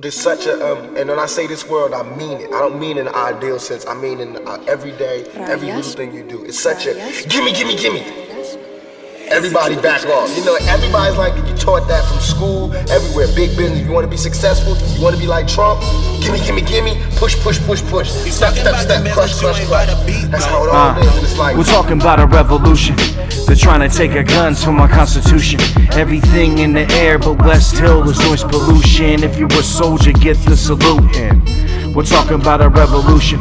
There's such a, and when I say this world, I mean it. I don't mean in an ideal sense. I mean in every day, every little thing you do. It's such a, gimme, gimme, gimme. Everybody back off. You know, everybody's like, you taught that from school, everywhere. Big business, you want to be successful, you want to be like Trump, gimme, gimme, gimme, push, push, push, push. Step, step, step, crush, crush, crush. That's how it all is, and it's like, we're talking about a revolution. They're trying to take our guns from our constitution. Everything in the air but West Hill is noise pollution. If you're a soldier, get the salute in. We're talking about a revolution.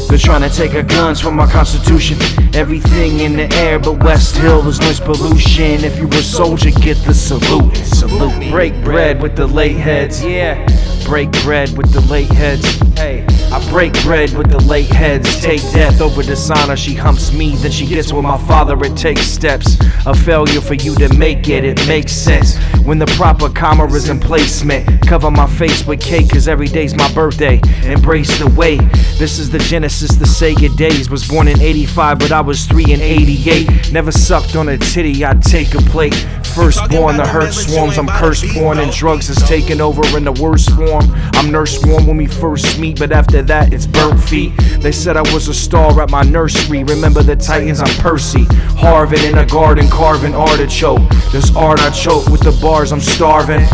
They're trying to take our guns from our constitution. Everything in the air but West Hill is noise pollution. If you're a soldier, get the salute. Salute. Break bread with the late heads. Yeah. Break bread with the late heads. Hey, I break bread with the late heads. Take death over dishonor. She humps me, then she gets with my father. It takes steps. A failure for you to make it. It makes sense when the proper comma is in placement. Cover my face with cake, cause every day's my birthday. Embrace the way. This is the genesis, the Sega days. Was born in 85, but I was 3 in 88. Never sucked on a titty, I'd take a plate. Firstborn, the hurt swarms. I'm curse porn and drugs is taking over in the worst form. I'm nurse warm when we first meet, but after that it's burnt feet. They said I was a star at my nursery. Remember the Titans, I'm Percy Harvard in a garden carving artichoke. There's art I choke with the bars, I'm starving.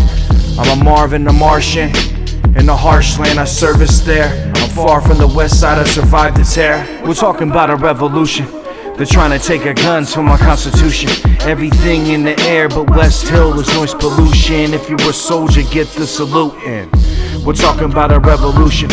I'm a Marvin the Martian. In the harsh land I service there. I'm far from the west side, I survived the tear. We're talking about a revolution. They're trying to take our guns from our constitution. Everything in the air but West Hill is noise pollution. If you're a soldier, get the salute in. We're talking about a revolution.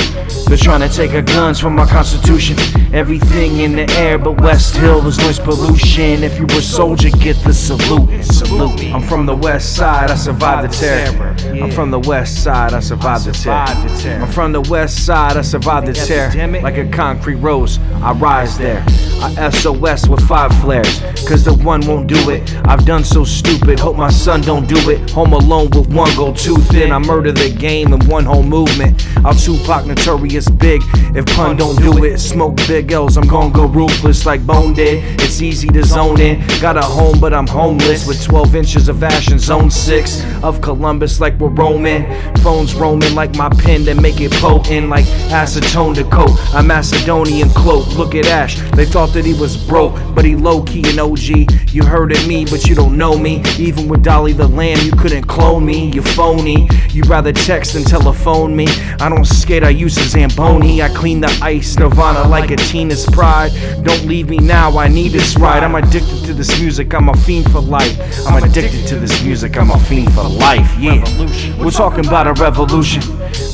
They're trying to take our guns from our constitution. Everything in the air but West Hill is noise pollution. If you're a soldier, get the salute. Salute. I'm from the west side, I survived the terror. I'm from the west side, I survived the terror. I'm from the west side, I survived the terror. Like a concrete rose, I rise there. I SOS with 5 flares, cause the one won't do it. I've done so stupid, hope my son don't do it. Home alone with one goal too thin. I murder the game in one whole movement. I'll Tupac notorious big, if pun don't do it. Smoke big L's, I'm gon' go ruthless like Bone did. It's easy to zone in, got a home but I'm homeless. With 12 inches of ash in zone 6 of Columbus like we're roaming. Phones roaming like my pen to make it potent. Like acetone to coat, a Macedonian cloak. Look at Ash, they thought that he was broke, but he low-key an OG. You heard of me, but you don't know me. Even with Dolly the Lamb, you couldn't clone me. You phony, you'd rather text than telephone me. I don't skate, I use a Zamboni. I clean the ice, Nirvana like a Tina's pride. Don't leave me now, I need this ride. I'm addicted to this music, I'm a fiend for life. I'm addicted to this music, I'm a fiend for life, yeah. We're talking about a revolution.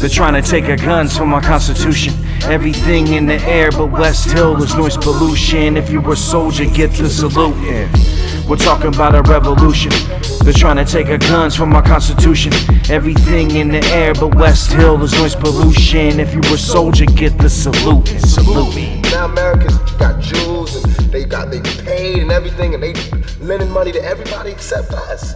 They're trying to take our guns from our constitution. Everything in the air but West Hill is noise pollution. If you're a soldier, get the salute in. We're talking about a revolution. They're trying to take our guns from our constitution. Everything in the air but West Hill is noise pollution. If you're a soldier, get the salute. Salute. Now America's got jewels and they paid and everything, and they lending money to everybody except us.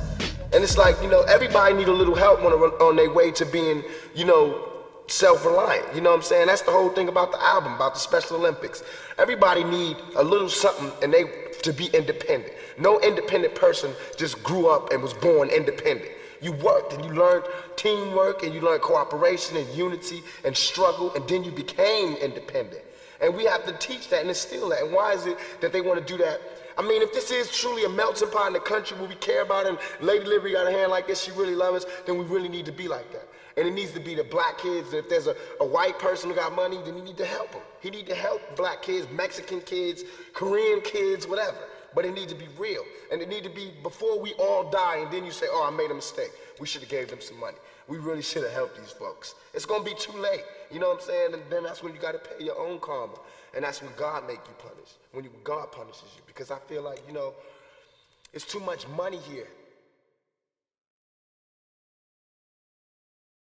And it's like, you know, everybody need a little help on their way to being, you know, self-reliant. You know what I'm saying? That's the whole thing about the album, about the Special Olympics. Everybody need a little something and they to be independent. No independent person just grew up and was born independent. You worked and you learned teamwork and you learned cooperation and unity and struggle, and then you became independent. And we have to teach that and instill that. And why is it that they want to do that? I mean, if this is truly a melting pot in the country where we care about it, and Lady Liberty got a hand like this, she really loves us, then we really need to be like that. And it needs to be the black kids. If there's a white person who got money, then you need to help him. He need to help black kids, Mexican kids, Korean kids, whatever. But it needs to be real. And it need to be before we all die, and then you say, oh, I made a mistake. We should have gave them some money. We really should have helped these folks. It's gonna be too late. You know what I'm saying? And then that's when you gotta pay your own karma. And that's when God make you punish. When God punishes you. Because I feel like, you know, it's too much money here.